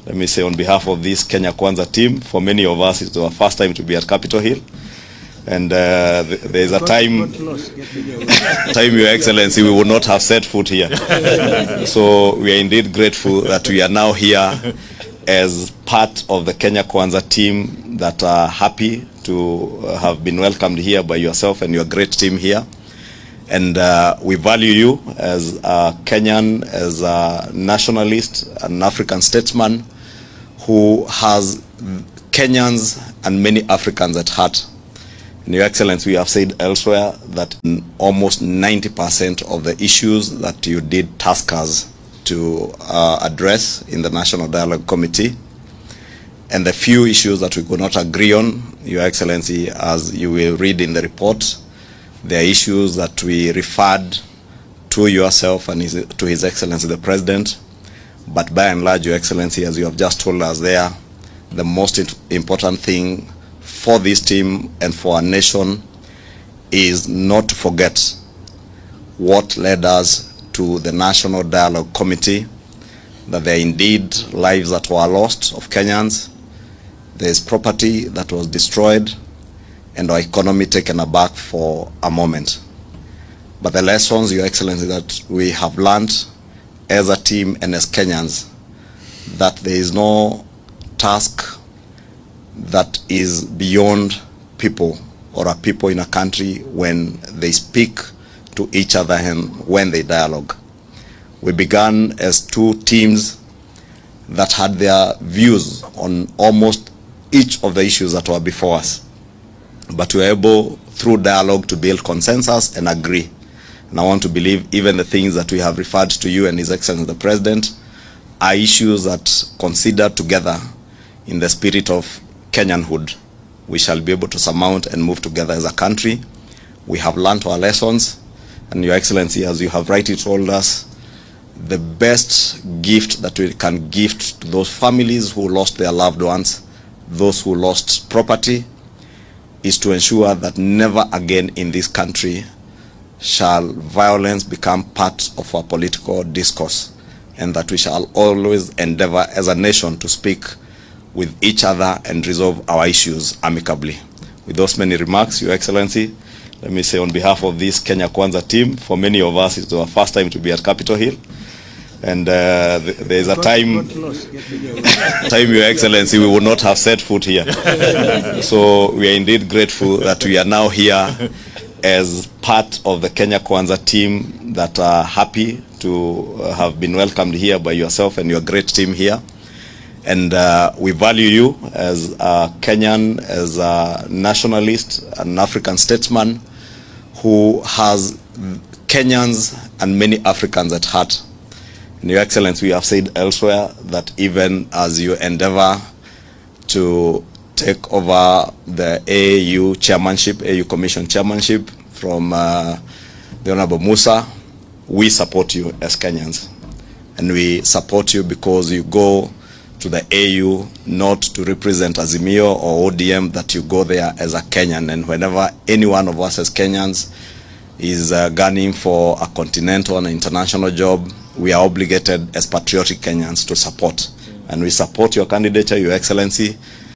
let me say on behalf of this Kenya Kwanza team, for many of us it's our first time to be at Capitol Hill. And there's a time, Your Excellency, we would not have set foot here. So we are indeed grateful that we are now here as part of the Kenya Kwanza team that are happy to have been welcomed here by yourself and your great team here. And we value you as a Kenyan, as a nationalist, an African statesman who has Kenyans and many Africans at heart. And Your Excellency, we have said elsewhere that almost 90% of the issues that you did task us to address in the National Dialogue Committee, and the few issues that we could not agree on, Your Excellency, as you will read in the report, there are issues that we referred to yourself and to His Excellency the President. But by and large, Your Excellency, as you have just told us there, the most important thing for this team and for our nation is not to forget what led us to the National Dialogue Committee, that there are indeed lives that were lost of Kenyans, there is property that was destroyed, and our economy taken aback for a moment. But the lessons, Your Excellency, that we have learned as a team and as Kenyans, that there is no task that is beyond people or a people in a country when they speak to each other and when they dialogue. We began as two teams that had their views on almost each of the issues that were before us. But we were able, through dialogue, to build consensus and agree. And I want to believe even the things that we have referred to you and His Excellency the President are issues that, considered together in the spirit of Kenyanhood, we shall be able to surmount and move together as a country. We have learned our lessons, and Your Excellency, as you have rightly told us, the best gift that we can gift to those families who lost their loved ones, those who lost property, is to ensure that never again in this country shall violence become part of our political discourse, and that we shall always endeavor as a nation to speak with each other and resolve our issues amicably. With those many remarks, Your Excellency, let me say on behalf of this Kenya Kwanza team, for many of us it's our first time to be at Capitol Hill. And there's a time, Your Excellency, we would not have set foot here. So we are indeed grateful that we are now here as part of the Kenya Kwanza team that are happy to have been welcomed here by yourself and your great team here. And we value you as a Kenyan, as a nationalist, an African statesman who has Kenyans and many Africans at heart. And Your Excellency, we have said elsewhere that even as you endeavor to take over the AU chairmanship, AU Commission chairmanship from the Honorable Musa, we support you as Kenyans. And we support you because you go to the AU not to represent azimio or ODM, that you go there as a Kenyan. And whenever any one of us as Kenyans is gunning for a continental and international job, we are obligated as patriotic Kenyans to support. And we support your candidature, Your Excellency.